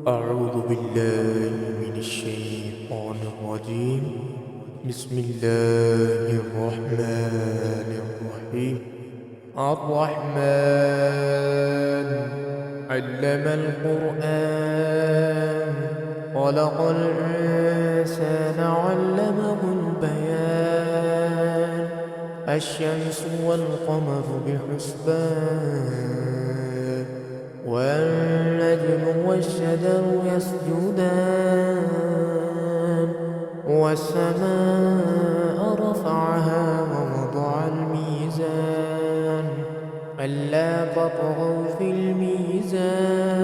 أعوذ بالله من الشيطان الرجيم. بسم الله الرحمن الرحيم. الرحمن علم القرآن، خلق الإنسان علمه البيان. الشمس والقمر بحسبان، والنجم والشجر يسجدان. والسماء رفعها ووضع الميزان، ألا تطغوا في الميزان،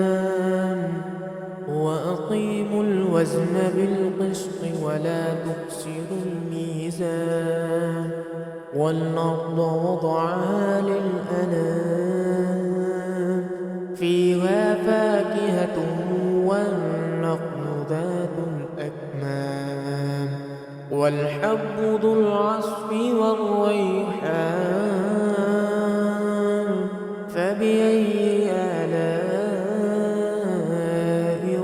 وأقيموا الوزن بالقسط ولا تخسروا الميزان. والأرض وضعها للأنام، فيها فاكهة والنخل ذات الأكمام، والحب ذو العصف والريحان. فبأي آلاء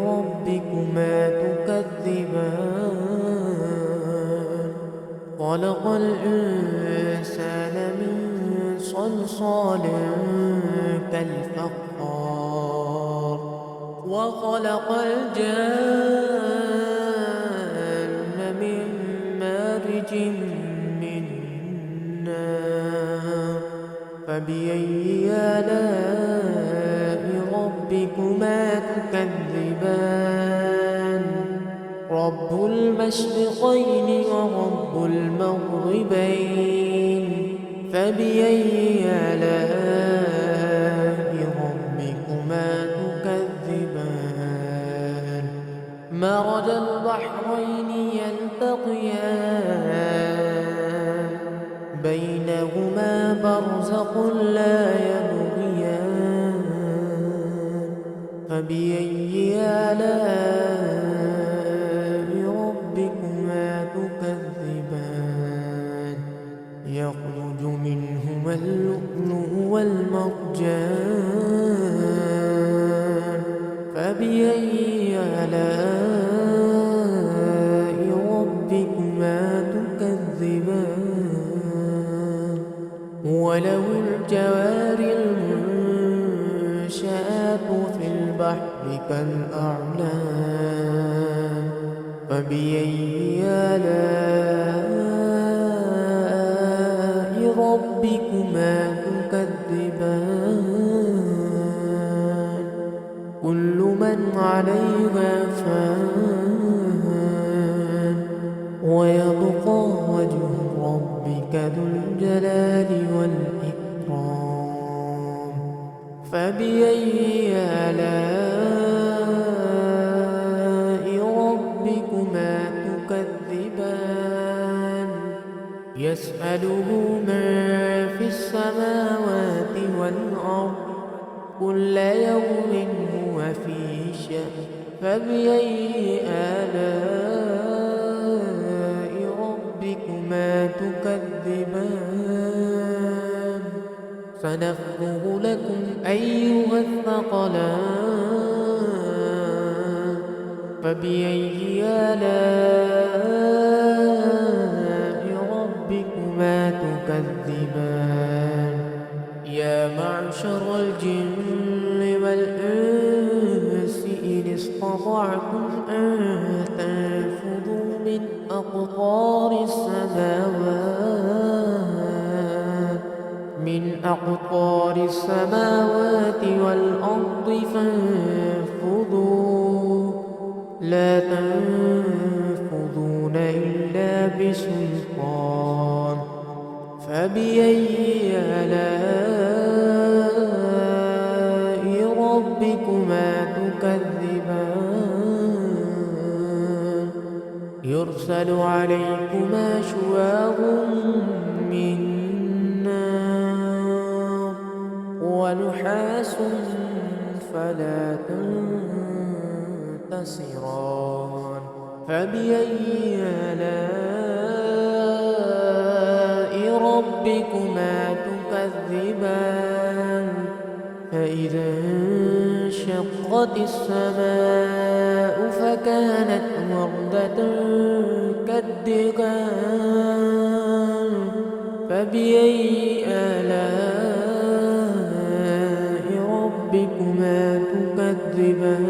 ربكما تكذبان؟ خلق الإنسان من صلصال كالفخار، وخلق الجان من مارج من نار. فبأي آلاء ربكما تكذبان؟ رب المشرقين ورب المغربين. فبأي آلاء ربكما تكذبان؟ مرج البحرين يلتقيان، بينهما برزخ لا يبغيان. فبأي آلاء ربكما تكذبان؟ يخرج منهما اللؤلؤ والمرجان. فبأي آلاء ربكما تكذبان؟ وله الجوار المنشآت في البحر كالأعلام. فبأي آلاء ربكما تكذبان؟ كل من عليها فان، ويبقى وجه ربك ذو الجلال والإكرام. فبأي آلاء ربكما تكذبان؟ يسأله من في السماوات والأرض، كل يوم هو في شأن. فبأي آلاء ربكما تكذبان؟ سنفرغ لكم أيها الثقلان. فبأي آلاء ربكما تكذبان؟ يا معشر الجن والإنس إن استطعتم أن تنفذوا من أقطار السماوات والأرض فانفذوا، لا تنفذون إلا بسلطان. فبأي آلاء ربكما تكذبان؟ يرسل عليكما شواظ من نار، ونحاس فلا تنتصران. فبأي آلاء ربكما تكذبان؟ فإذا انشقت السماء فكانت وردة كالدهان فبأي آلاء ربكما تكذبان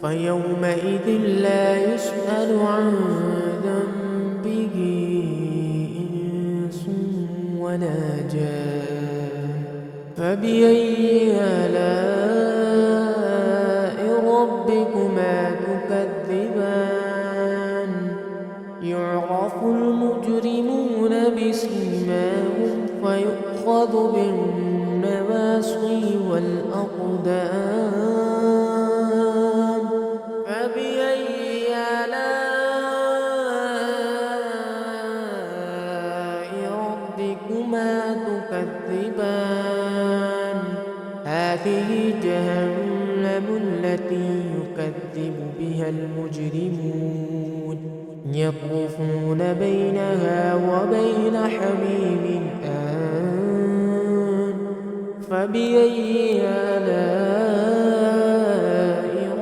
فيومئذ لا يسأل عن ذنبه إنس ولا جان فبأي آلاء ربكما تكذبان يعرف المجرمون بسيماهم فيؤخذ بالنواصي والأقدام فبأي آلاء ربكما تكذبان هذه جهنم التي يكذب بها المجرمون يطوفون بينها وبين حميم آن فبأي آلاء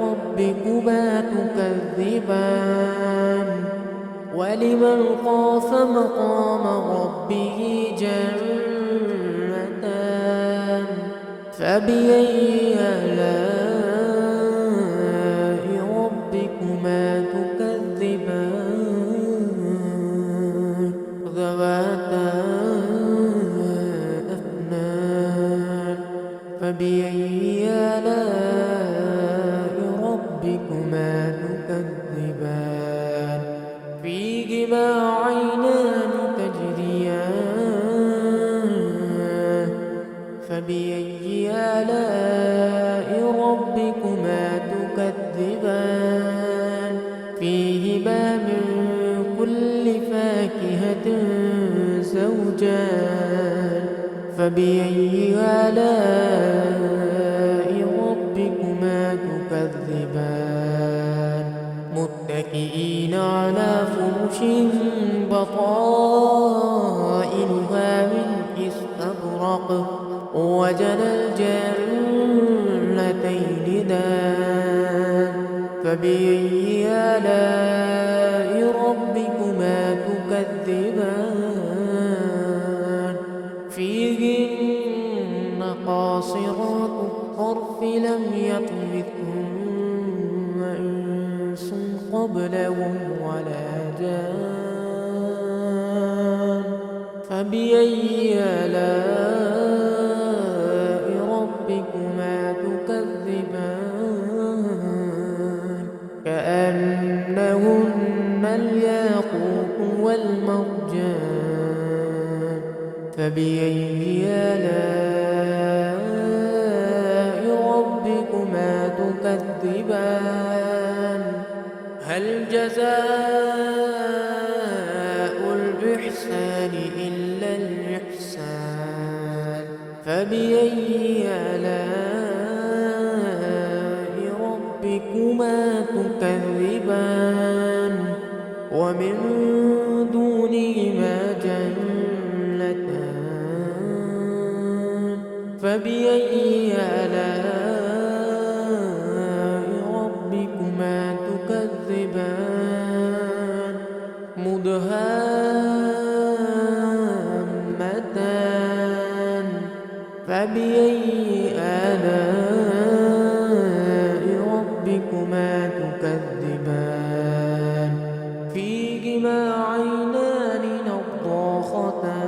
ربكما تكذبان ولمن خاف مقام ربه جنتان فبأي آلاء ربكما تكذبان ذواتا أفنان فبأي آلاء ربكما تكذبان فيهما عينان تجريان فبأي آلاء ربكما تكذبان فيهما من كل فاكهة زوجان فبأي آلاء ربكما تكذبان متكئين على فرش بطائنها من استبرق وجنى الجنتين دان فبأي آلاء ربكما تكذبان فيهن قاصرات الطرف لم يطمثهن إنس قبلهم ولا جان فبأي آلاء ربكما تكذبان كأنهن الياقوت والمرجان فبأي آلاء ربكما تكذبان هل جزاء الإحسان إلا الإحسان فبأي آلاء ربكما تكذبان ومن دونهما جنتان فبأي آلاء ربكما تكذبان مدهامتان فبأي آلاء ربكما تكذبان فيهما عينان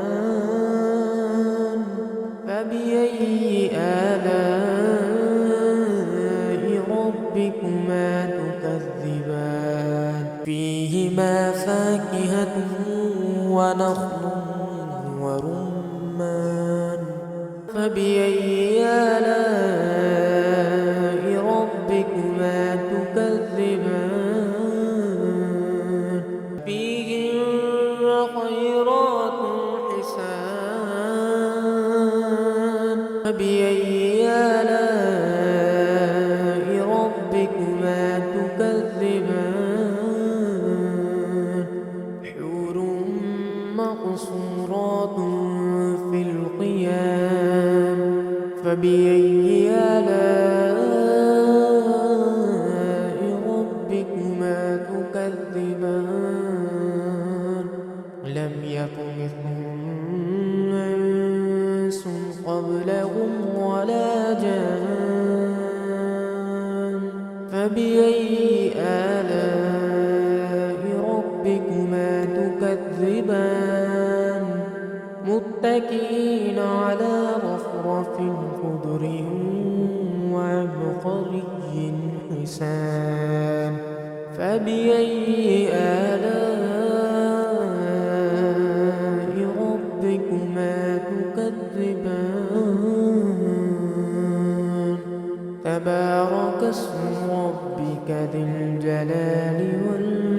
نضاختان فبأي آلاء ربكما تكذبان فيهما فاكهة ونخل ورمان فبأي آلاء ربكما تكذبان فيهن خيرات حسان فبأي آلاء ربكما تكذبان حور مقصورات في القيام فبأي متكئين على رفرف خضر وعبقري حسان فبأي آلاء ربكما تكذبان تبارك اسم ربك ذي الجلال والإكرام